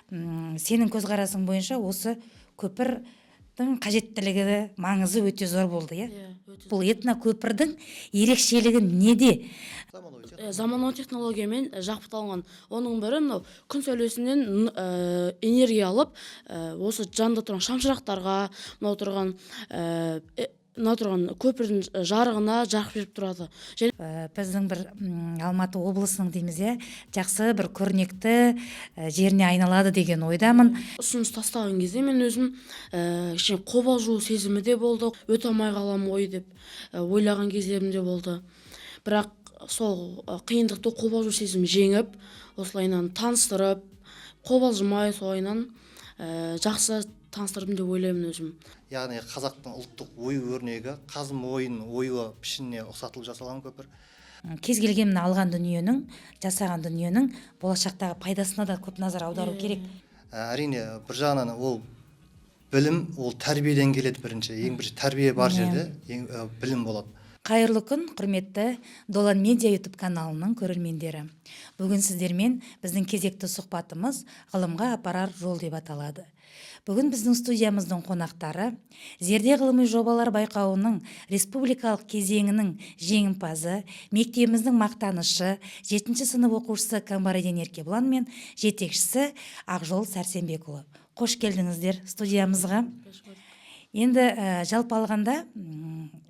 Сенің көзқарасың бойынша осы көпірдің қажеттілігі, маңызы өте зор болды, Бұл этнокөпірдің ерекшелігі неде? Заманауи технологиямен жабдықталған. Оның бірі мынау күн сәулесінен энергия алып, осы жанында тұрған шамшырақтарға, мынау тұрған көпірдің жарығына жарық беріп тұрады. Біздің бір Алматы облысының дейміз, жақсы бір көрнекті жеріне айналады деген ойдамын. Ұсыныс тастаған кезде мен өзім кішкене қобалжу сезімі де болды. Өте алмай қалам ой деп ойлаған кездерім де болды. Бірақ сол қиындықты қобалжу сезімін жеңіп, осылайынан таныстырып, қобалжымай солайынан жақсы таныстырдым деп ойлаймын өзім. Яғни қазақтың ұлттық ою-өрнегі қазым ойын оюы пішініне ұқсатылып жасалған көпір. Кез келген алған дүниенің, жасаған дүниенің болашақтағы пайдасына да көп назар аудару керек. Әрине, бір жағынан ол білім, ол тәрбиеден келеді бірінші. Ең бірінші тәрбие бар жерде білім болады. Қайырлы күн, құрметті Долан Медиа YouTube каналының көрермендері. Бүгін сіздермен біздің кезекті сұхбатымыз ғылымға апарар жол деп аталады. Бүгін біздің студиямыздың қонақтары Зерде ғылыми жобалар байқауының республикалық кезеңінің жеңімпазы, мектебіміздің мақтанышы, 7-ші сынып оқушысы Камбараден Еркебұлан мен жетекшісі Ақжол Сәрсенбекұлы. Қош келдіңіздер студиямызға. Енді жалпы алғанда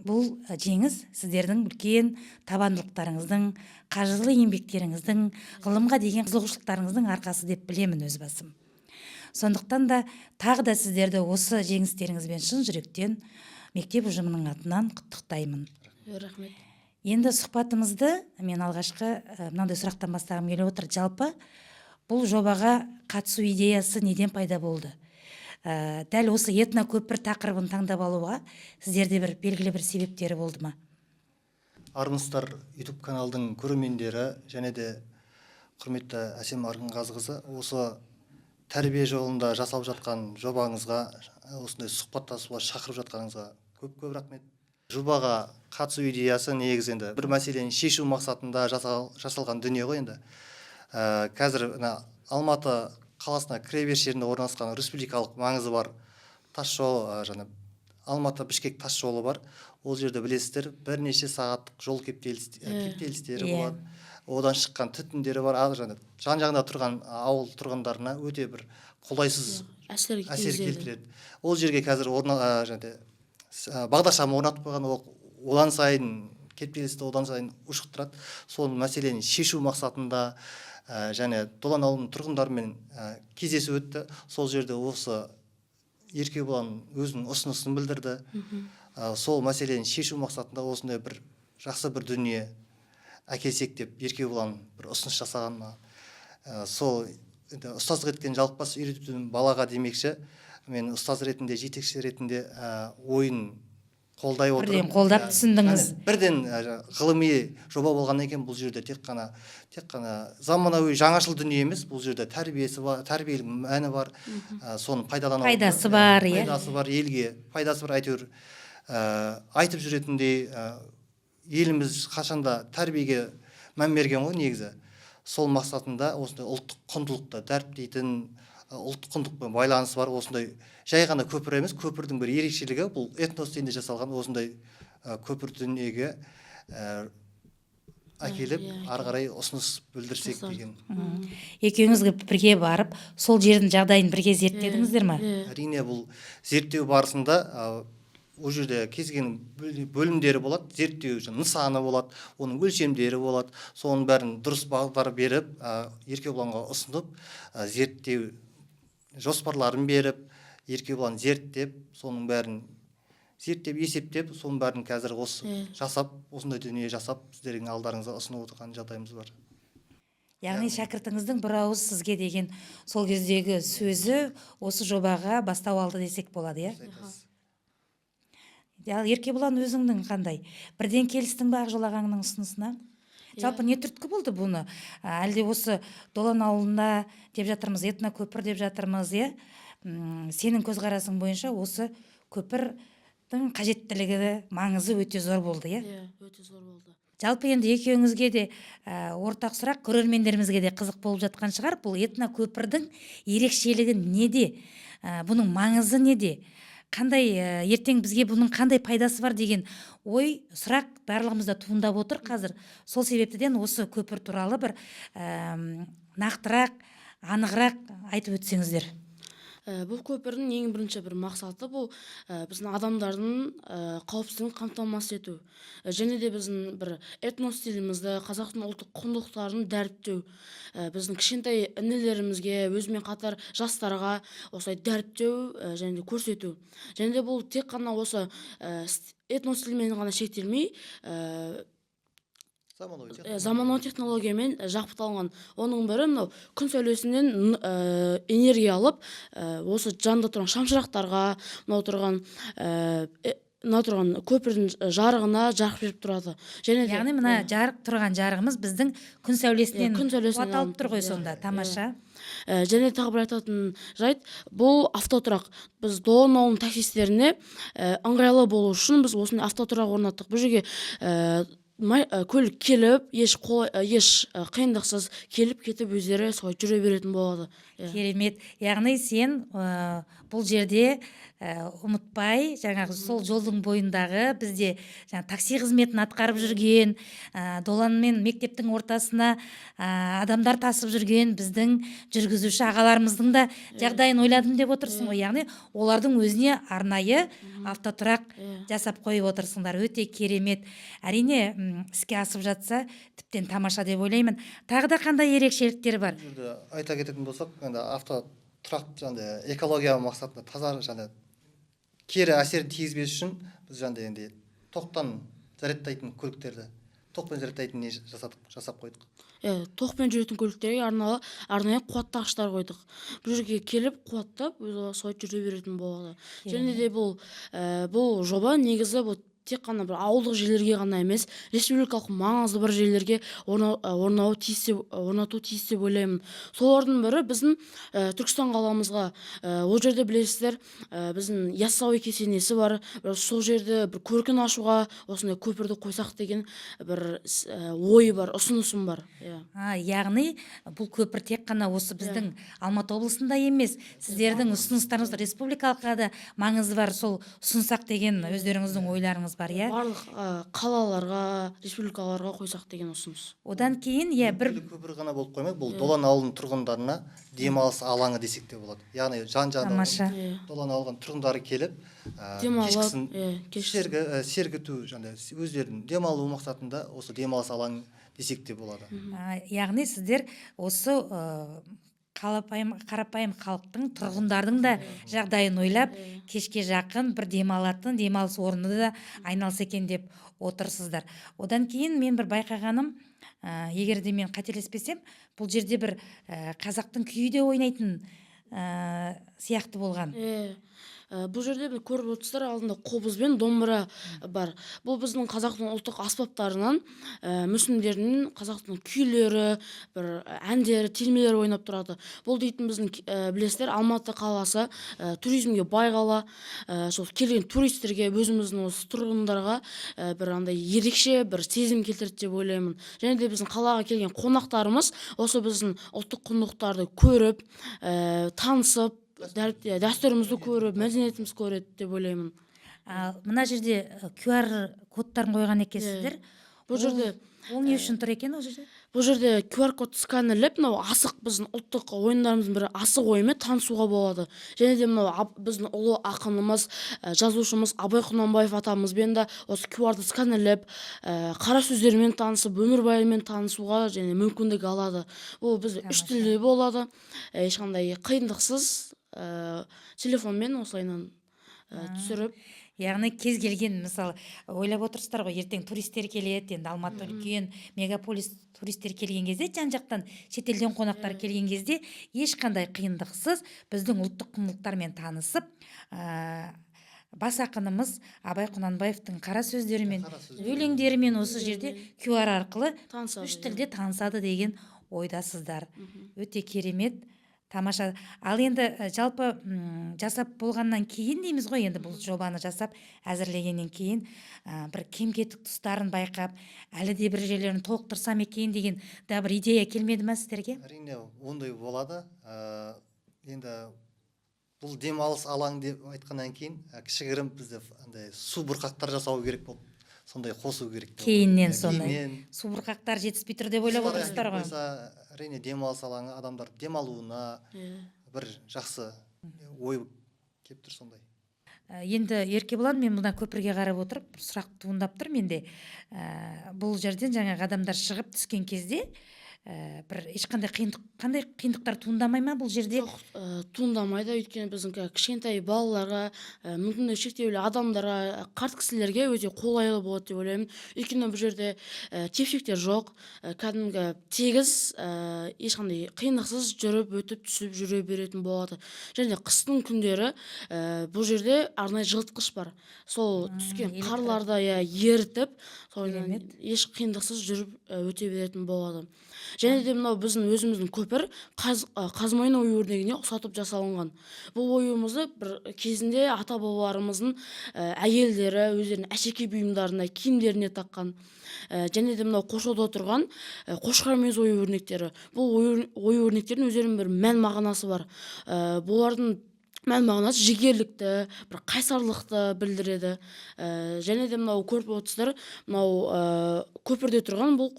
бұл жеңіс сіздердің үлкен табандылықтарыңыздың, қажырлы еңбектеріңіздің, ғылымға деген қызығушылықтарыңыздың арқасы деп білемін өз басым. Сондықтан да тағы да сіздерді осы жеңістеріңізбен шын жүректен мектеп ұжымының атынан құттықтаймын. Рахмет. Енді сұхбатымызды мен алғашқы мынандай сұрақтан бастағым келіп отыр. Жалпы бұл жобаға қатысу идеясы неден пайда болды? Дәл осы этнокөпір тақырыбын таңдап алуға сіздерде бір белгілі бір себептері болды ма? Армысыздар YouTube каналдың көрермендері және де құрметті Әсем Арғынғазықызы, осы тәрбие жолында жасап жатқан жобаңызға, осындай сұхбаттасуға шақырып жатқаныңызға көп рахмет. Жобаға қатысу идеясы негізінде бір мәселені шешу мақсатында жасалған дүние ғой енді. Қазір Алматы қаласына кіреберіс жерінде орналасқан республикалық маңызы бар тас жол, Алматы-Бішкек тас жолы бар. Ол жерде білесіздер, бірнеше сағаттық жол кептелістері болады. Одан шыққан түтіндері бар. Жан-жағында тұрған ауыл тұрғындарына өте бір қолайсыз әсер келтіреді. Ол жерге қазір бағдаршам орнатып қойған, одан сайын кептелісті одан сайын ушықтырады. Сол мәселені шешу мақсатында және Долан ауылының тұрғындарымен кездесу өтті. Сол жерде осы Еркебұлан өзінің ұсынысын білдірді. Сол мәселені шешу мақсатында осындай бір жақсы бір дүние әкелсек деп Еркебұлан бір ұсыныс жасағанына. Сол ұстаздық еткен жалықпас үйретудің балаға демекші, мен ұстаз ретінде, жетекші ретінде ойын қолдай отырып. Бірден қолдап түсіндіңіз. Бірден ғылыми жоба болған екен, бұл жерде тек қана заманауи жаңашыл дүние емес, бұл жерде тәрбиесі бар, тәрбиелік мәні бар, соның пайдасы бар, пайдасы бар, елге пайдасы бар, әйтеуір айтып жүретіндей, еліміз қашанда тәрбиеге мән берген ғой негізі. Сол мақсатында осындай ұлттық құндылықты дәріптейтін, ұлттық құндылықпен байланысы бар осындай жай ғана көпір емес, көпірдің бір ерекшелігі бұл этнос стилінде жасалған осындай көпір дүниеге әкеліп, ары қарай ұсыныс білдірсек деген. Екеуіңіз бірге барып, сол жердің жағдайын бірге зерттедіңіздер ме? Әрине, бұл зерттеу барысында ол жерде кезген бөлімдері болады, зерттеу нысаны болады, оның өлшемдері болады. Соның бәрін дұрыс бағдар беріп, Еркебұланға ұсынып, зерттеу жоспарларын беріп, Еркебұлан зерттеп, соның бәрін зерттеп, есептеп, соның бәрін қазір жасап, осындай дүние жасап, сіздердің алдарыңызға ұсынып отырған жағдайымыз бар. Яғни шәкіртіңіздің бір ауыз сізге деген сол кездегі сөзі осы жобаға бастау алды десек болады, Еркебұлан өзіңнің қандай? Бірден келістің бе Ақжол ағаңның ұсынысына? Жалпы не түрткі болды бұны? Әлде осы Долан ауылында деп жатырмыз, этнокөпір деп жатырмыз, Сенің көзқарасың бойынша осы көпірдің қажеттілігі, маңызы өте зор болды, Өте зор болды. Жалпы енді екеуіңізге де ортақ сұрақ, көрермендерімізге де қызық болып жатқан шығар. Бұл этнокөпірдің ерекшелігі неде? Бұның маңызы неде? Қандай ертең бізге бұның қандай пайдасы бар деген ой, сұрақ барлығымызда туындап отыр қазір. Сол себептеден осы көпір туралы бір нақтырақ, анығырақ айтып өтсеңіздер. Бұл көпірдің ең бірінші бір мақсаты бұл біздің адамдардың қауіпсіздігін қамтамасыз ету. Және де біздің бір этнос стилімізді, қазақтың ұлттық құндылықтарын дәріптеу. Біздің кішкентай інілерімізге, өзімен қатар жастарға осылай дәріптеу және де көрсету. Және де бұл тек қана осы этнос стилімен ғана шектелмей, заманауи технологиямен жабдықталған. Оның бірі мынау күн сәулесінен энергия алып, осы жанында тұрған шамшырақтарға, мынау тұрған көпірдің жарығына жарық беріп тұрады. Яғни мына жарық тұрған жарығымыз біздің күн сәулесінен қуат алып тұр ғой сонда. Тамаша. Және тағы бір айтатын жайт, бұл автотұрақ. Біз Долан ауылының таксистеріне ыңғайлы болу үшін біз осындай автотұрақ орнаттық. Бұл жерге көлік келіп, еш қиындықсыз келіп кетіп өздері солай жүре беретін болады. Керемет. Яғни сен бұл жерде ұмытпай, жаңағы сол жолдың бойындағы бізде такси қызметін атқарып жүрген, Долан мен мектептің ортасына адамдар тасып жүрген біздің жүргізуші ағаларымыздың да жағдайын ойладым деп отырсың ғой. Яғни олардың өзіне арнайы автотұрақ жасап қойып отырсыңдар. Өте керемет. Әрине, іске асып жатса, тіптен тамаша деп ойлаймын. Тағы да қандай ерекшеліктері бар? Айта кететін болсақ, автотұрақ экология мақсатында таза кері әсерін тигізбес үшін біз енді тоқтан зарядтайтын көліктерді, тоқпен зарядтайтын жасап қойдық. Тоқпен жүретін көліктерге арнайы қуаттағыштар қойдық. Бұл жерге келіп қуаттап, солай жүре беретін болады. Және де бұл жоба негізі тек қана бір ауылдық жерлерге ғана емес, республикалық маңызды бір жерлерге орнату тиіс деп ойлаймын. Солардың бірі біздің Түркістан қаламызға, ол жерде білесіздер, біздің Яссауи кесенесі бар. Сол жерде бір көркін ашуға осындай көпірді қойсақ деген бір ой бар, ұсынысым бар. Яғни бұл көпір тек қана осы біздің Алматы облысында емес, сіздердің ұсыныстарыңыз республикалыққа да маңызы бар, сол ұсынсақ деген өздеріңіздің ойларыңыз бар, барлық қалаларға, республикаларға қойсақ деген ұсыныс. Одан кейін бір көпір ғана болып қоймай, бұл Долан ауылының тұрғындарына демалыс алаңы десек те болады. Яғни жан-жағында Долан ауылының тұрғындары келіп, кешкісін сергіту, өздерінің демалу мақсатында осы демалыс алаңы десек те болады. Яғни сіздер осы қарапайым халықтың, тұрғындардың да жағдайын ойлап, кешке жақын бір демалыс орны да айналса екен деп отырсыздар. Одан кейін мен бір байқағаным, егер де мен қателеспесем, бұл жерде бір қазақтың күйі де ойнайтын сияқты болған. Бұл жерде көріп отырсыздар, алдында қобыз бен домбыра бар. Бұл біздің қазақтың ұлттық аспаптарынан, мүсіндерінің қазақтың күйлері, бір әндері, термелері ойнап тұрады. Бұл дейтін біздің білесіздер, Алматы қаласы туризмге бай қала. Сол келген туристерге, өзіміздің осы тұрғындарға бір андай ерекше бір сезім келтіреді деп ойлаймын. Және де біздің қалаға келген қонақтарымыз осы біздің ұлттық құндылықтарды көріп, танысып, дәстүрімізді көріп, мәдениетімізді көреді деп ойлаймын. Мына жерде QR кодтарын қойған екенсіздер. Бұл жерде ол не үшін тұр екен ол жерде? Бұл жерде QR код сканерлеп, мынау асық біздің ұлттық ойындарымыздың бірі асық ойынмен танысуға болады. Және де мынау біздің ұлы ақынымыз, жазушымыз Абай Құнанбаев атамызбен де осы QR-ды сканерлеп, қара сөздермен танысып, өмірбаянымен танысуға және мүмкіндік алады. Бұл біз 3 тілде болады. Ешқандай қиындықсыз телефонмен осылайынан түсіріп. Яғни кез келген, мысалы, ойлап отырсыздар ғой, ертең туристер келеді, енді Алматы үлкен мегаполис, туристер келген кезде, жан-жақтан шетелден қонақтар келген кезде, ешқандай қиындықсыз біздің ұлттық құндылықтармен танысып, бас ақынымыз Абай Құнанбаевтың қара сөздерімен, өлеңдерімен осы жерде QR арқылы 3 тілде танысады деген ойдасыздар. Өте керемет. Тамаша. Ал енді жалпы жасап болғаннан кейін дейміз ғой, енді бұл жобаны жасап әзірлегеннен кейін бір кем-кетік тұстарын байқап, әлі де бір жерлерін толықтырсам екен деген да бір идея келмеді ма сіздерге? Әрине ондай болады. Енді бұл демалыс алаң деп айтқаннан кейін кішігірім бізде андай су бұрқақтар жасау керек болып, сондай қосу керек. Кейіннен сондай су бұрқақтар жетіспей тұр деп ойлап отырсыздар ғой. Әрине демалыс алаңы адамдар демалуына бір жақсы ой келіп тұр сондай. Енді Еркебұлан, мен мына көпірге қарап отырып бір сұрақ туындап тұр менде. Бұл жерден жаңағы адамдар шығып түскен кезде бір ешқандай қандай қиындықтар туындамай ма бұл жерде? Жоқ, туындамайды, өйткені біздің кішкентай балаларға, мүмкіндігі шектеулі адамдарға, қарт кісілерге өте қолайлы болады деп ойлаймын. Өйткені бұл жерде тепшектер жоқ, кәдімгі тегіс, ешқандай қиындықсыз жүріп өтіп түсіп жүре беретін болады. Және қыстың күндері бұл жерде арнайы жылытқыш бар. Сол түскен қарларды ерітіп, еш қиындықсыз жүріп өте беретін болады. Және де мынау біздің өзіміздің көпір Қазмайын ою-өрнегіне ұқсатып жасалынған. Бұл оюымызды бір кезінде ата-бабаларымыздың әйелдері өздерінің әшекей бұйымдарына, киімдеріне таққан. Және де мынау қоршауда тұрған қошқармез ою-өрнектері. Бұл ою-өрнектердің өздерінің бір мән мағынасы бар. Бұлардың мән мағынасы жігерлікті, бір қайсарлықты білдіреді. Және де мынау көріп отырсыздар, мынау көпірде тұрған бұл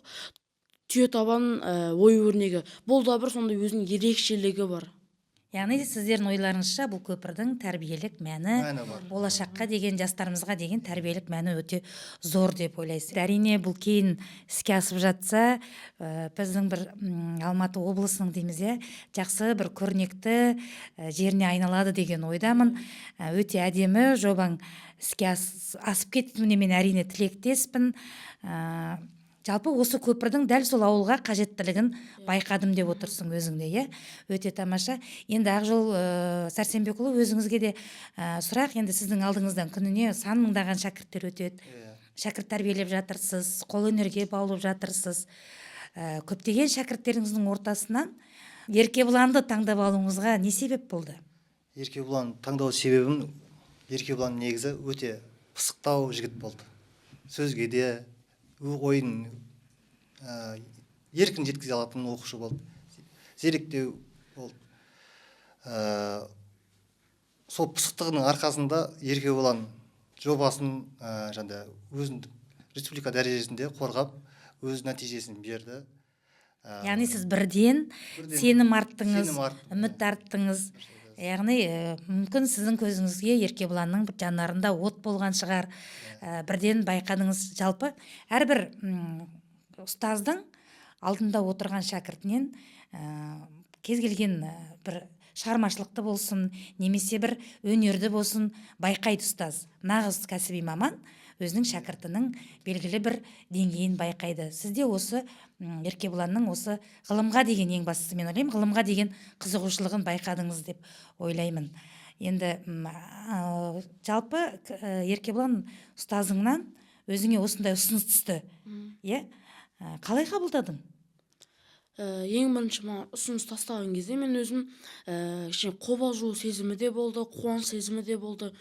түйетабан ою-өрнегі. Бұл да бір сондай өзінің ерекшелігі бар. Яғни сіздердің ойларыңызша бұл көпірдің тәрбиелік мәні бар. болашаққа деген, жастарымызға деген тәрбиелік мәні өте зор деп ойлайсыз. Әрине бұл кейін іске асып жатса, біздің бір Алматы облысының дейміз, жақсы бір көрнекті жеріне айналады деген ойдамын. Өте әдемі жобаң іске асып кетуіне мен әрине тілектеспін. Жалпы осы көпірдің дәл сол ауылға қажеттілігін байқадым деп отырсың өзіңде, өте тамаша. Енді Ақжол Сәрсенбекұлы, өзіңізге де сұрақ. Енді сіздің алдыңыздан күніне сан мыңдаған шәкірттер өтеді. Шәкірт тәрбиелеп жатырсыз, қолөнерге баулып жатырсыз. Көптеген шәкірттеріңіздің ортасынан Еркебұланды таңдап алуыңызға не себеп болды? Еркебұлан таңдау себебім, Еркебұлан негізі өте пысықтау жігіт болды. Сөзге де ойын еркін жеткізе алатын оқушы болды. Зеректеу болды. Сол пысықтығының арқасында Еркебұлан жобасын өзін республика дәрежесінде қорғап, өз нәтижесін берді. Яғни сіз бірден сенім арттыңыз, үміт арттыңыз. Яғни мүмкін сіздің көзіңізге Еркебұланның бір жанарында от болған шығар, бірден байқадыңыз. Жалпы әрбір ұстаздың алдында отырған шәкіртінен кез келген бір шығармашылықты болсын, немесе бір өнерді болсын байқайды ұстаз. Нағыз кәсіби маман өзінің шәкіртінің белгілі бір деңгейін байқайды. Сізде осы Еркебұланның осы ғылымға деген, ең бастысы мен ойлаймын, ғылымға деген қызығушылығын байқадыңыз деп ойлаймын. Енді жалпы Еркебұлан ұстазыңнан өзіңе осындай ұсыныс түсті. Қалай қабылдадың? Ең бірінші ұсыныс тастаған кезде мен өзім қобалжу сезімі де болды, қуаныш сезімі де болды.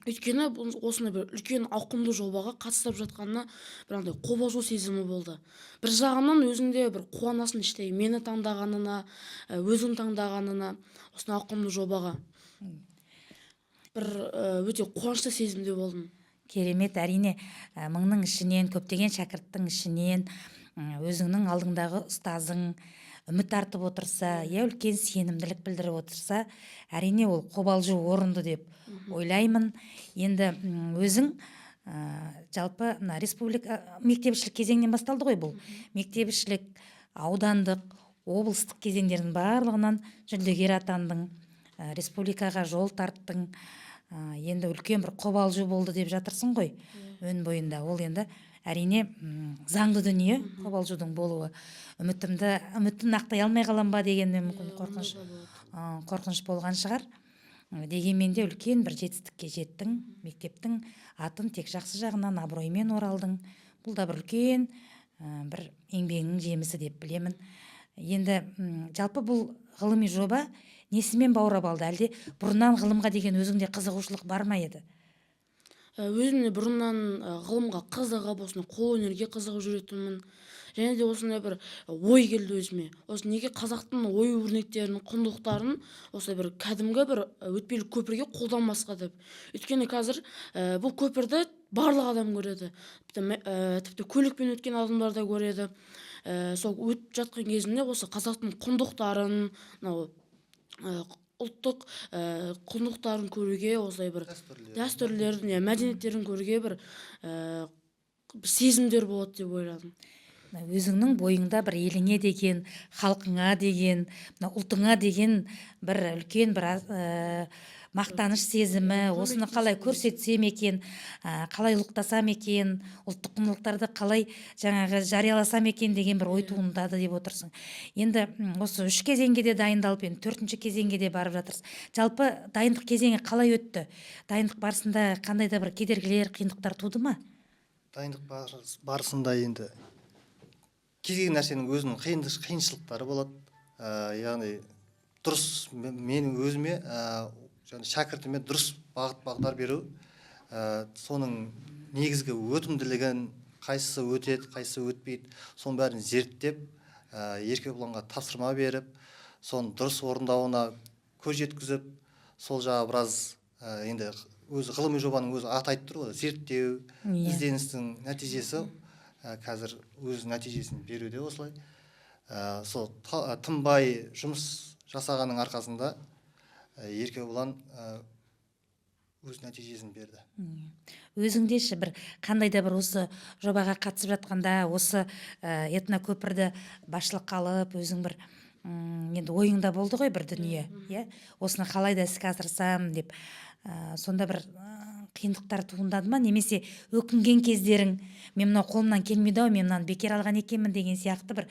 Өйткені осындай бір үлкен ауқымды жобаға қатыстырып жатқанына бір қобалжу сезімі болды. Бір жағынан өзінде бір қуанасың іштей, мені таңдағанына, өзің таңдағанына, осындай ауқымды жобаға. Бір өте қуанышты сезімде болдым. Керемет, әрине мыңның ішінен, көптеген шәкірттің ішінен өзіңнің алдыңдағы ұстазың үміт артып отырса, үлкен сенімділік білдіріп отырса, әрине ол қобалжу орынды деп ойлаймын. Енді өзің жалпы республика мектепішілік кезеңнен басталды ғой бұл. Мектепішілік, аудандық, облыстық кезеңдердің барлығынан жүлдегер атандың, республикаға жол тарттың. Енді үлкен бір қобалжу болды деп жатырсың ғой өн бойында. Ол енді әрине заңды дүние, қобалжудың болуы. Үмітін ақтай алмай қалам ба дегенде мүмкін қорқыныш болған шығар. Дегенмен де үлкен бір жетістікке жеттің, мектептің атын тек жақсы жағынан абыроймен оралдың. Бұл да бір үлкен бір еңбегінің жемісі деп білемін. Енді жалпы бұл ғылыми жоба несімен баурап алды? Әлде бұрыннан ғылымға деген өзіңде қызығушылық бар ма еді? Өзімде бұрыннан ғылымға қызығып, осыны қолөнерге қызығып жүретінмін. Және де осындай бір ой келді өзіме. Осы неге қазақтың ой өрнектерінің құндылықтарын осылай бір кәдімгі бір өтпелі көпірге қолданбасқа деп. Өйткені қазір бұл көпірді барлық адам көреді. Тіпті көлікпен өткен адамдар да көреді. Сол өтіп жатқан кезінде осы қазақтың құндылықтарын, ұлттық құндылықтарын көруге, осылай бір дәстүрлерін, мәдениеттерін көруге бір сезімдер болады деп ойладым. Өзіңнің бойыңда бір еліңе деген, халқыңа деген, ұлтыңа деген бір үлкен бір мақтаныш сезімі, осыны қалай көрсетсем екен, қалай ұлықтасам екен, ұлттық құндылықтарды қалай жаңағы жарияласам екен деген бір ой туындады деп отырсың. Енді осы 3 кезеңге де дайындалып, енді 4-ші кезеңге де барып жатырсыз. Жалпы дайындық кезеңі қалай өтті? Дайындық барысында қандай да бір кедергілер, қиындықтар туды ма? Дайындық барысында енді кез келген нәрсенің өзінің қиыншылықтары болады. Яғни дұрыс менің өзіме шәкіртіме дұрыс бағдар беру, соның негізгі өтімділігін, қайсысы өтеді, қайсысы өтпейді, соның бәрін зерттеп, Еркебұланға тапсырма беріп, соны дұрыс орындауына көз жеткізіп, сол жағы біраз енді өзі ғылыми жобаның өзі аты айтып тұр ғой, зерттеу, ізденістің нәтижесі қазір өз нәтижесін беруде осылай. Сол тынбай жұмыс жасағанның арқасында Еркебұлан өз нәтижесін берді. Өзіңдеші бір қандай да бір осы жобаға қатысып жатқанда, осы этнокөпірді басшылыққа алып, өзің бір енді ойыңда болды ғой бір дүние, осыны қалай да іске асырсам деп, сонда бір қиындықтар туындады ма, немесе өкінген кездерің, мен мынау қолымнан келмейді ау, мен мынаны бекер алған екенмін деген сияқты бір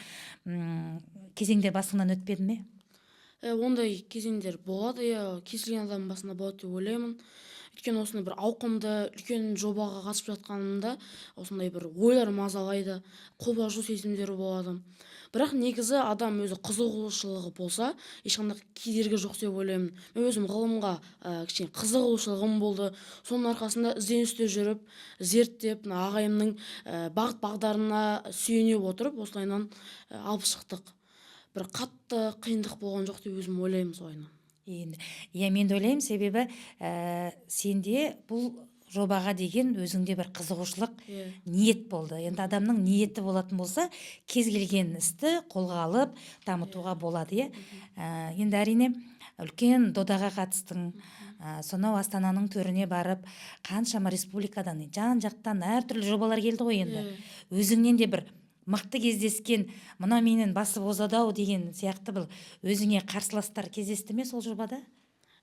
кезеңдер басыңнан өтпеді ме? Ондай кезеңдер болады, кез келген адам басында болады деп ойлаймын. Өйткені осындай бір ауқымды үлкен жобаға қатысып жатқанымда осындай бір ойлар мазалайды, қобалжу сезімдері болады. Бірақ негізі адам өзі қызығушылығы болса, ешқандай кедергі жоқ деп ойлаймын. Мен өзім ғылымға кішкене қызығушылығым болды. Соның арқасында ізденісте жүріп, зерттеп, ағайымның бағыт бағдарына сүйене отырып, осылайынан алып шықтық. Бір қатты қиындық болған жоқ деп өзім ойлаймын солайынан. Мен де ойлаймын, себебі сенде бұл жобаға деген өзіңде бір қызығушылық, ниет болды. Енді адамның ниеті болатын болса, кез келген істі қолға алып дамытуға болады. Енді әрине үлкен додаға қатыстың, сонау Астананың төріне барып, қаншама республикадан, жан-жақтан әртүрлі жобалар келді ғой енді. Өзіңнен де бір мықты кездескен, мына менен басып озады-ау деген сияқты бұл өзіңе қарсыластар кездесті ме сол жобада?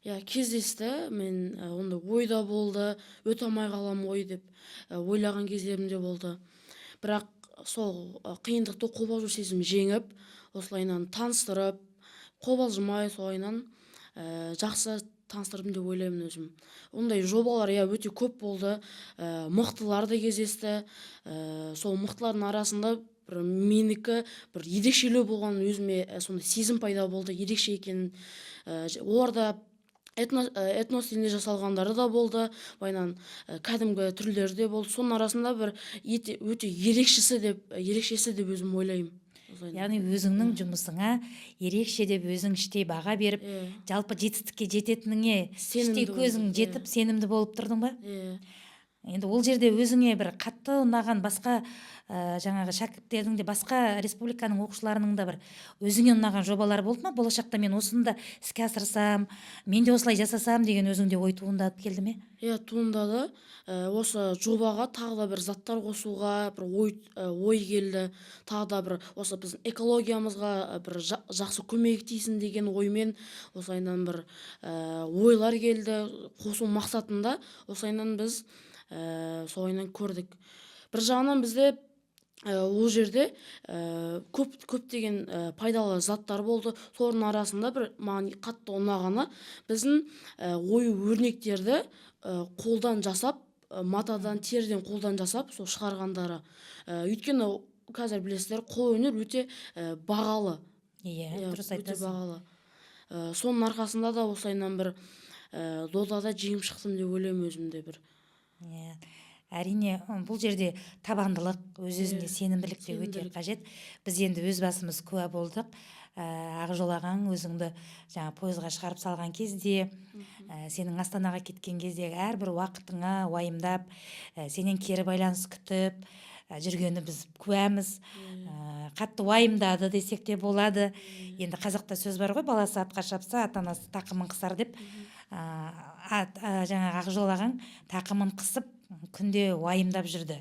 Кездесті. Мен онда ойда болды, өте алмай қалам ой деп ойлаған кездерім де болды. Бірақ сол қиындықты қобалжу сезім жеңіп, осылайынан таныстырып, қобалжымай солайынан жақсы таныстырдым деп ойлаймын өзім. Ондай жобалар өте көп болды, мықтылар да кездесті. Сол мықтылардың арасында бір менікі бір ерекшелеу болған, өзіме сондай сезім пайда болды, ерекше екенін. Оларда этнос тілінде жасалғандары да болды, байынан кәдімгі түрлері де болды. Соның арасында бір өте ерекшесі деп өзім ойлаймын. Яғни өзіңнің жұмысыңа ерекше деп өзің іштей баға беріп, жалпы жетістікке жететініңе іштей көзің жетіп, сенімді болып тұрдың ба? Енді ол жерде өзіңе бір қатты ұнаған басқа жаңағы шәкірттердің де, басқа республиканың оқушыларының да бір өзіңе ұнаған жобалар болды ма? Болашақта мен осыны да іске асырсам, мен де осылай жасасам деген өзіңде ой туындап келді ме? Туындады. Осы жобаға тағы да бір заттар қосуға бір ой келді. Тағы да бір осы біздің экологиямызға бір жақсы көмек тисін деген оймен осылайынан бір ойлар келді. Қосу мақсатында осылайынан біз солайынан көрдік. Бір жағынан бізде ол жерде көптеген пайдалы заттар болды. Солардың арасында бір маған қатты ұнағаны біздің ою өрнектерді қолдан жасап, матадан, теріден қолдан жасап, сол шығарғандары. Өйткені қазір білесіздер, қолөнер өте бағалы. Иә, дұрыс өте айтасың. бағалы. Соның арқасында да осылайынан бір додада жеңіп шықтым деп ойлаймын өзімде бір. Иә. Әрине, бұл жерде табандылық, өз-өзіне сенімділік те өте сенімділік. қажет. Біз енді өз басымыз куә болдық. Ақжол ағаң өзіңді жаңа пойызға шығарып салған кезде, сенің Астанаға кеткен кездегі әрбір уақытыңа уайымдап, сенен кері байланыс күтіп жүргені біз куәміз. Қатты уайымдады десек те болады. Енді қазақта сөз бар ғой, баласы атқа шапса, ата-анасы тақымын қысар деп. Жаңағы Ақжол ағаң тақымын қысып күнде уайымдап жүрді.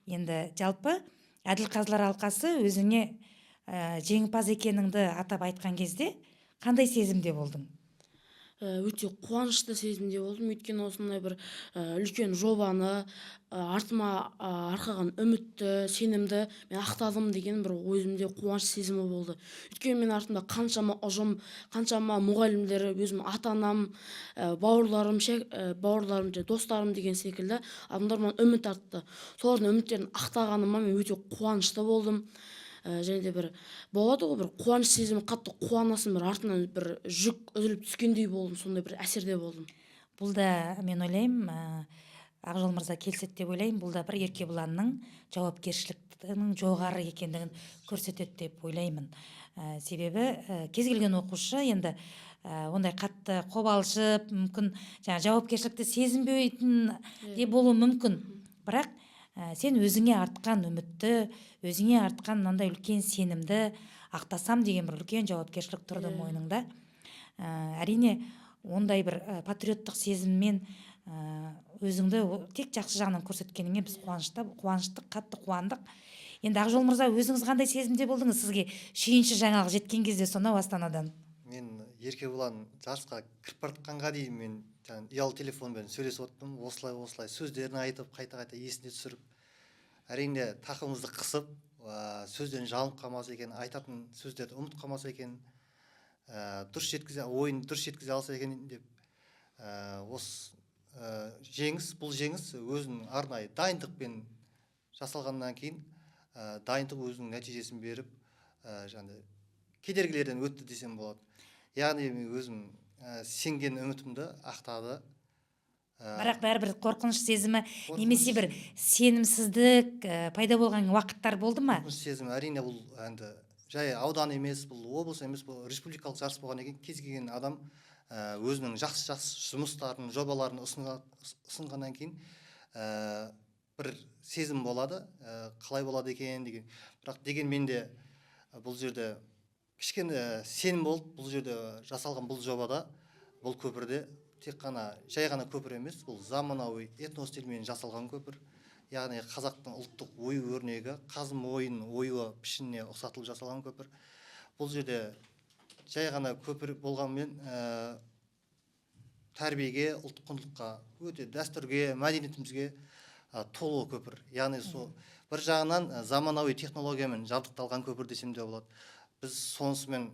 Енді жалпы Әділқазылар алқасы өзіңе жеңімпаз екеніңді атап айтқан кезде қандай сезімде болдың? Өте қуанышты сезімде болдым, өйткені осындай бір үлкен жобаны, артыма арқаған үмітті, сенімді мен ақтадым деген бір өзімде қуаныш сезімі болды. Өйткені мен артымда қаншама ұжым, қаншама мұғалімдер, өзім ата-анам, бауырларым, достарым деген секілді адамдар маған үміт артты. Солардың үміттерін ақтағаныма мен өте қуанышты болдым. Және де бір болады ғой, бір қуаныш сезімі, қатты қуанасың, бір артынан бір жүк үзіліп түскендей болдым, сондай бір әсерде болдым. Бұл да мен ойлаймын, Ақжол мырза келіседі деп ойлаймын, бұл да бір еркебұланның жауапкершіліктің жоғары екендігін көрсетеді деп ойлаймын. Себебі кез келген оқушы енді ондай қатты қобалжып, мүмкін жауапкершілікті сезінбейтін де болуы мүмкін. Бірақ сен өзіңе артқан үмітті, өзіңе артқан мынандай үлкен сенімді ақтасам деген бір үлкен жауапкершілік тұрды мойныңда. Әрине, ондай бір патриоттық сезіммен өзіңді тек жақсы жағынан көрсеткеніңе біз қуаныштық, қатты қуандық. Енді Ақжол мырза, өзіңіз қандай сезімде болдыңыз? Сізге шүйінші жаңалық жеткен кезде сонау Астанадан? Мен еркебұлан жарысқа кіріп бара жатқанға дейін мен ұялы телефонмен сөйлесіп отырдым, осылай сөздерін айтып, қайта есіне түсіріп. Әрине тақымымызды қысып, сөздерін жалынып қалмаса екен, айтатын сөздерді ұмытып қалмаса екен, ойын дұрыс жеткізе алса екен деп. Осы бұл жеңіс өзінің арнайы дайындықпен жасалғаннан кейін, дайындық өзінің нәтижесін беріп, кедергілерден өтті десем болады. Яғни мен өзім сенген үмітімді ақтады. Бірақ бәрібір қорқыныш сезімі немесе бір сенімсіздік пайда болған уақыттар болды ма? Қорқыныш сезімі әрине бұл енді жай аудан емес, бұл облыс емес, бұл республикалық жарыс болғаннан кейін кез келген адам өзінің жақсы жұмыстарын, жобаларын ұсынғаннан кейін бір сезім болады, қалай болады екен деген. Бірақ дегенмен де бұл жерде кішкене сенім болды, бұл жерде жасалған бұл жобада, бұл көпірде тек қана жай ғана көпір емес, бұл заманауи этно стильмен жасалған көпір. Яғни қазақтың ұлттық ою өрнегі, қазым ойын оюы пішініне ұқсатылып жасалған көпір. Бұл жерде жай ғана көпір болғанмен тәрбиеге, ұлттық құндылыққа, өте дәстүрге, мәдениетімізге толы көпір. Яғни сол бір жағынан заманауи технологиямен жабдықталған көпір десем де болады. Біз сонысымен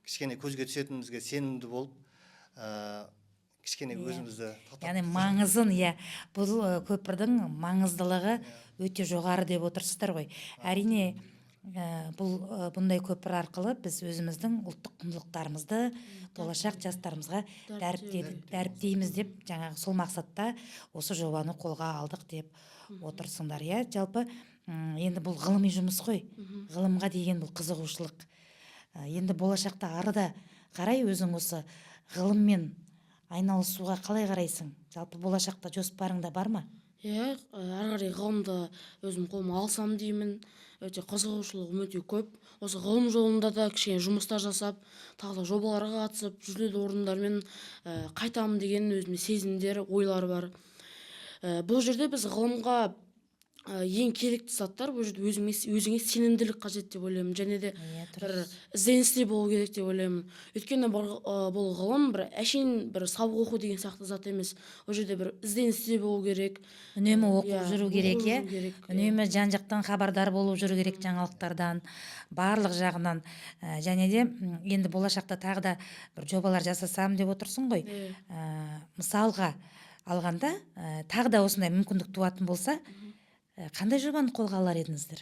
кішкене көзге түсетінімізге сенімді болып, кішкене өзімізді яғни маңызын, бұл көпірдің маңыздылығы өте жоғары деп отырсыздар ғой. Әрине, бұндай көпір арқылы біз өзіміздің ұлттық құндылықтарымызды болашақ жастарымызға дәріптейміз деп, жаңағы сол мақсатта осы жобаны қолға алдық деп отырсыңдар. Жалпы енді бұл ғылыми жұмыс қой, ғылымға деген бұл қызығушылық. Енді болашақта арыда қарай өзің осы ғылыммен айналысуға қалай қарайсың? Жалпы болашақта жоспарыңда бар ма? Ары қарай ғылымды өзім қолыма алсам деймін. Өте қызығушылығым өте көп. Осы ғылым жолында да кішкене жұмыстар жасап, тағы да жобаларға қатысып, жүлделі орындармен қайтамын деген өзімде сезімдер, ойлар бар. Бұл жерде біз ғылымға ең керекті заттар, бұл жерде өзіңе сенімділік қажет деп ойлаймын, және де бір ізденісте болу керек деп ойлаймын. Өйткені бұл ғылым бір әшейін бір сабақ оқу деген сияқты зат емес. Ол жерде бір ізденісте болу керек, үнемі оқып жүру керек, үнемі жан-жақтан хабардар болып жүру керек жаңалықтардан, барлық жағынан. Және де енді болашақта тағы да бір жобалар жасасам деп отырсың ғой. Мысалға алғанда тағы да осындай мүмкіндік туатын болса, қандай жобаны қолға алар едіңіздер?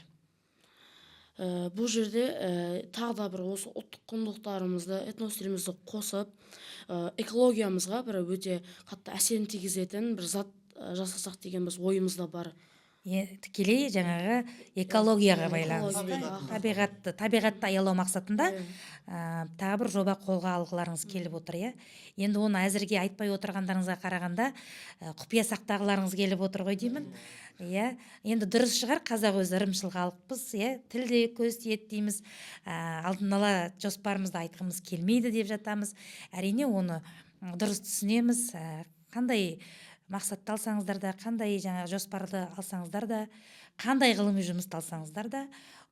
Бұл жерде тағы да бір осы ұлттық құндылықтарымызды, этностерімізді қосып, экологиямызға бір өте қатты әсерін тигізетін бір зат жасасақ деген біз ойымызда бар. Тікелей жаңағы экологияға байланысты, экологияға. табиғатты аялау мақсатында тағы бір жоба қолға алғыларыңыз келіп отыр, иә. Енді оны әзірге айтпай отырғандарыңызға қарағанда құпия сақтағыларыңыз келіп отыр ғой деймін. Иә, енді дұрыс шығар, қазақ өзі ырымшыл халықпыз, иә, тілде көз тиеді дейміз, алдын ала жоспарымызды айтқымыз келмейді деп жатамыз. Әрине оны дұрыс түсінеміз, қандай мақсатты алсаңыздар да, қандай жаңағы жоспарды алсаңыздар да, қандай ғылыми жұмысты алсаңыздар да,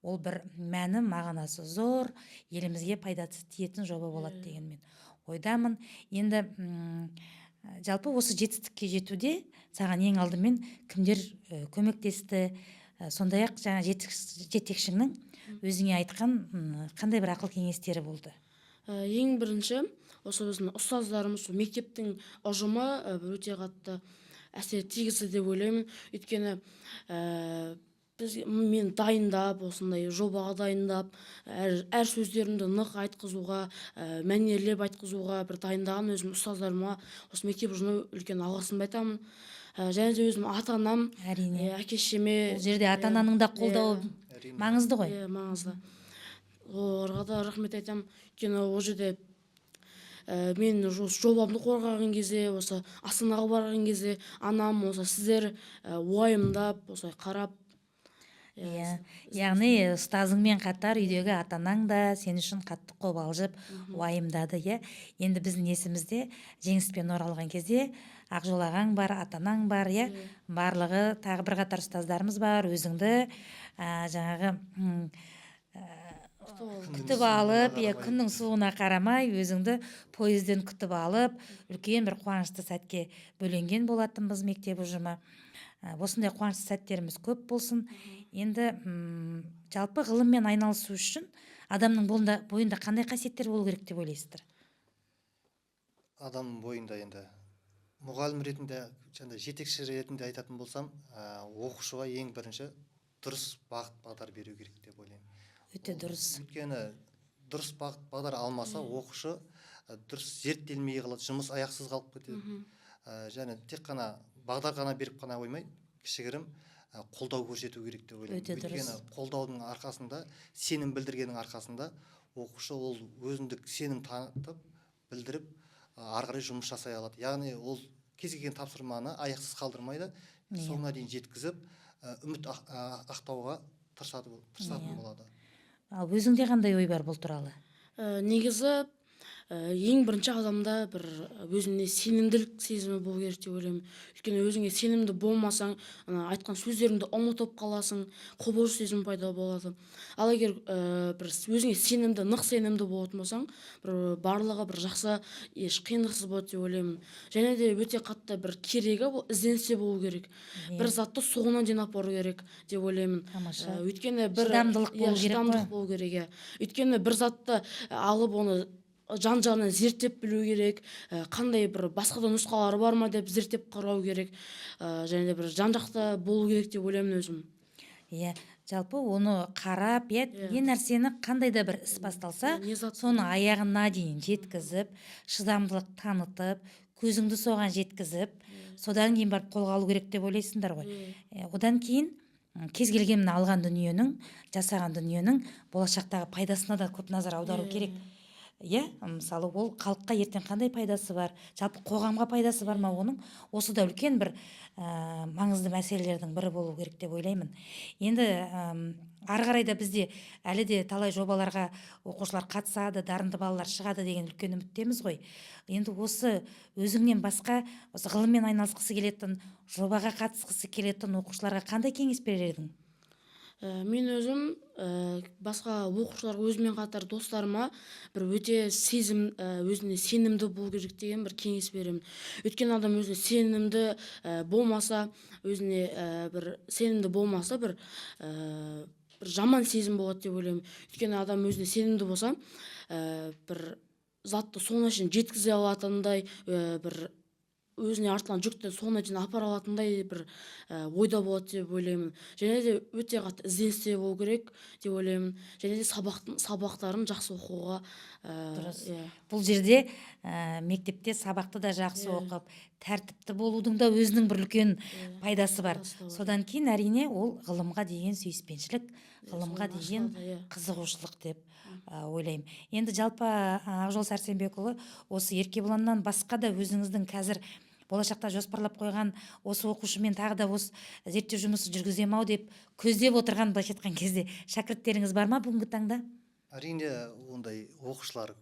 ол бір мәні мағынасы зор, елімізге пайдасы тиетін жоба болады деген мен ойдамын. Енді жалпы осы жетістікке жетуде саған ең алдымен кімдер көмектесті, сондай-ақ жаңа жетекшіңнің өзіңе айтқан қандай бір ақыл кеңестері болды? Ең бірінші, осы біздің ұстаздарымыз, мектептің ұжымы өте қатты әсер тигізді деп ойлаймын. Өйткені мен дайындап, осындай жобаға дайындап, әр сөздерімді нық айтқызуға, мәнерлеп айтқызуға бір дайындаған өзім ұстаздарыма, осы мектеп ұжымына үлкен алғысымды айтамын. Және де өзім ата-анам, Әрине. әке-шешеме, Бұл жерде ата-ананың да қолдауы маңызды ғой. маңызды. Оларға да рахмет айтамын. Өйткені ол жерде мен жобамды қорғаған кезде, осы Астанаға барған кезде, анам осы сіздер уайымдап, осылай қарап. Иә, яғни ұстазыңмен қатар үйдегі ата-анаң да сен үшін қатты қобалжып, уайымдады, иә. Енді біздің есімізде жеңіспен оралған кезде Ақжол ағаң бар, ата-анаң бар, иә. Барлығы тағы бір қатар ұстаздарымыз бар, өзіңді жаңағы күтіп алып, күннің суығына қарамай өзіңді пойызден күтіп алып, үлкен бір қуанышты сәтке бөленген болатынбыз мектеп ұжымы. Осындай қуанышты сәттеріміз көп болсын. Енді жалпы ғылыммен айналысу үшін адамның бойында қандай қасиеттер болу керек деп ойлайсыздар? Адамның бойында енді мұғалім ретінде, жетекші ретінде айтатын болсам, оқушыға ең бірінші дұрыс бағыт бағдар беру керек деп ойлаймын. Өте дұрыс. Өйткені дұрыс бағыт бағдар алмаса, оқушы дұрыс зерттелмей қалады, жұмыс аяқсыз қалып кетеді. Және тек қана бағдар ғана беріп қана қоймай, кішігірім қолдау көрсету керек деп ойлаймын. Өте дұрыс. Өйткені қолдаудың арқасында, сенім білдіргеннің арқасында оқушы ол өзіндік сенім танытып, білдіріп, ары қарай жұмыс жасай алады. Яғни ол кез келген тапсырманы аяқсыз қалдырмайды, соңына дейін жеткізіп, үміт ақтауға тырысатын болады. Ал өзіңде қандай ой бар бұл туралы? Негізі ең бірінші адамда бір өзіне сенімділік сезімі болу керек деп ойлаймын. Өйткені өзіңе сенімді болмасаң, айтқан сөздеріңді ұмытып қаласың, қобалжу сезімі пайда болады. Ал егер бір өзіңе сенімді, нық сенімді болатын болсаң, бір барлығы бір жақсы, еш қиындықсыз болады деп ойлаймын. Және де өте қатты бір керегі бұл ізденісте болу керек. Бір затты соңына дейін апару керек деп ойлаймын. Тамаша. Өйткені бір Шыдамдылық болу керек шыдамдылық болу керек. Өйткені бір затты алып оны жан-жағынан зерттеп білу керек, қандай бір басқа да нұсқалары бар ма деп зерттеп қарау керек, және де бір жан-жақты болу керек деп ойлаймын өзім. Иә, жалпы оны қарап, не нәрсені қандай да бір іс басталса, соны аяғына дейін жеткізіп, шыдамдылық танытып, көзіңді соған жеткізіп, содан кейін барып қолға алу керек деп ойлайсыңдар ғой. Одан кейін кез келген алған дүниенің, жасаған дүниенің болашақтағы пайдасына да көп назар аудару керек. Иә, мысалы ол халыққа ертең қандай пайдасы бар, жалпы қоғамға пайдасы бар ма оның, осы да үлкен бір маңызды мәселелердің бірі болу керек деп ойлаймын. Енді ары қарай да бізде әлі де талай жобаларға оқушылар қатысады, дарынды балалар шығады деген үлкен үміттеміз ғой. Енді осы өзіңнен басқа осы ғылыммен айналысқысы келетін, жобаға қатысқысы келетін оқушыларға қандай кеңес берер едің? Мен өзім басқа оқушылар өзімен қатар достарыма бір өте өзіне сенімді болу керек деген бір кеңес беремін. Өйткені адам өзіне сенімді болмаса, бір жаман сезім болады деп ойлаймын. Өйткені адам өзіне сенімді болса, бір затты соңына шейін жеткізе алатындай бір өзіне артылған жүкті соңына дейін апара алатындай бір ойда болады деп ойлаймын. Және де өте қатты ізденісте болу керек деп ойлаймын. Және де сабақтарын жақсы оқуға Дұрыс. иә. Бұл жерде мектепте сабақты да жақсы оқып, тәртіпті болудың да өзінің бір үлкен пайдасы бар. пайдасы да бар. Содан кейін әрине ол ғылымға деген сүйіспеншілік, ғылымға соны деген ашылады, иә. қызығушылық деп ойлаймын. Енді жалпы Ақжол Сәрсенбекұлы, осы Еркебұланнан басқа да өзіңіздің қазір болашақта жоспарлап қойған осы оқушымен тағы да осы зерттеу жұмысы жүргізем ау деп көздеп отырған, былайша айтқан кезде шәкірттеріңіз бар ма бүгінгі таңда? Әрине ондай оқушылар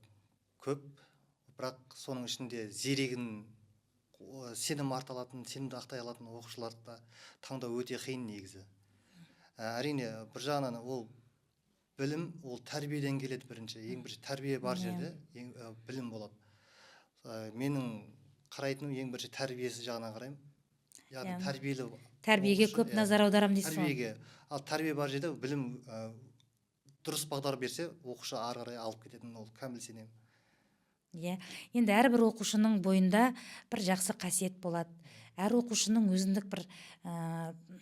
көп, бірақ соның ішінде зерегін сенім арта алатын, сенімді ақтай алатын оқушыларды таңдау өте қиын негізі. Әрине бір жағынан ол білім, ол тәрбиеден келеді бірінші. Ең бірінші тәрбие бар жерде білім болады. Менің қарайтыным ең бірінші тәрбиесі жағынан қараймын. Яғни тәрбиелі Тәрбиеге көп назар аударам дейсіз ғой. тәрбиеге. Ал тәрбие бар жерде білім дұрыс бағдар берсе, оқушы ары қарай алып кететінін ол кәміл сенемін. Иә, енді әрбір оқушының бойында бір жақсы қасиет болады. Әр оқушының өзіндік бір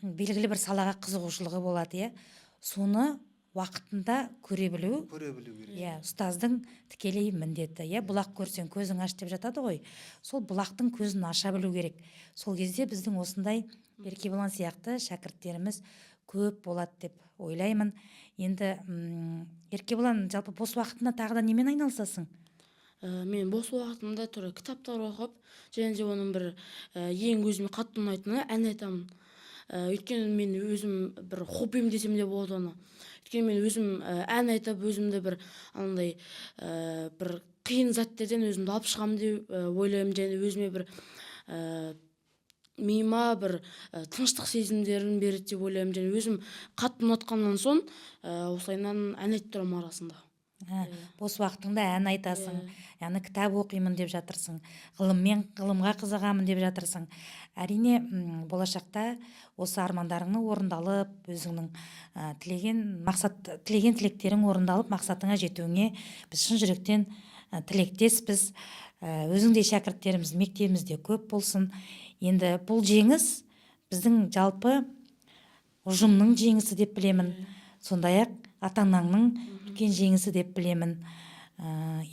белгілі бір салаға қызығушылығы болады, иә. Соны уақытында көре білу, керек. иә, ұстаздың тікелей міндеті. Иә, бұлақ көрсең көзің аш деп жатады ғой. Сол бұлақтың көзін аша білу керек. Сол кезде біздің осындай Еркебұлан сияқты шәкірттеріміз көп болады деп ойлаймын. Енді Еркебұлан, жалпы бос уақытында тағы да немен айналысасың? Мен бос уақытымда түрлі кітаптар оқып, және де оның бір ең өзіме қатты ұнайтыны ән айтамын. Өйткені мен өзім бір хоббим десем де болады оны. Өйткені мен өзім ән айтып, өзімді бір андай бір қиын заттерден өзімді алып шығамын деп ойлаймын, және өзіме бір миыма бір тыныштық сезімдерін береді деп ойлаймын, және өзім қатты ұнатқаннан соң осылайынан ән айтып тұрамын арасында. Бос уақытыңда ән айтасың, яғни кітап оқимын деп жатырсың, ғылымға қызығамын деп жатырсың. Әрине болашақта осы армандарыңның орындалып, өзіңнің тілеген тілектерің орындалып, мақсатыңа жетуіңе біз шын жүректен тілектеспіз. Өзіңдей шәкірттеріміз мектебімізде көп болсын. Енді бұл жеңіс біздің жалпы ұжымның жеңісі деп білемін. Сондай-ақ ата-анаңның үлкен жеңісі деп білемін.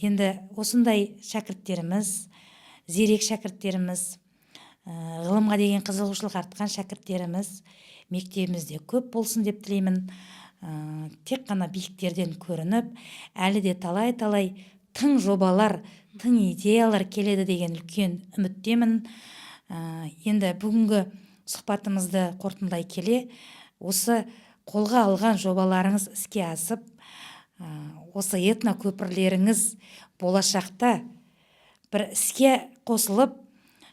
Енді осындай шәкірттеріміз, зерек шәкірттеріміз, ғылымға деген қызығушылық артқан шәкірттеріміз мектебімізде көп болсын деп тілеймін. Тек қана биіктерден көрініп, әлі де талай-талай тың жобалар, тың идеялар келеді деген үлкен үміттемін. Енді бүгінгі сұхбатымызды қорытындылай келе, осы қолға алған жобаларыңыз іске асып, осы этно көпірлеріңіз болашақта бір іске қосылып,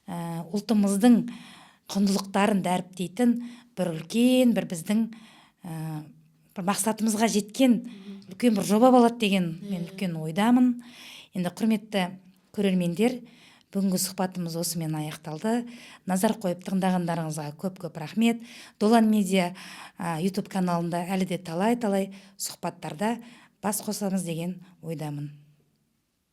ұлтымыздың құндылықтарын дәріптейтін бір үлкен, бір біздің бір мақсатымызға жеткен үлкен бір жоба болады деген мен үлкен ойдамын. Енді құрметті көрермендер, бүгінгі сұхбатымыз осымен аяқталды. Назар қойып тыңдағандарыңызға көп-көп рахмет. Долан Медиа YouTube каналында әлі де талай-талай сұхбаттарда бас қосамыз деген ойдамын.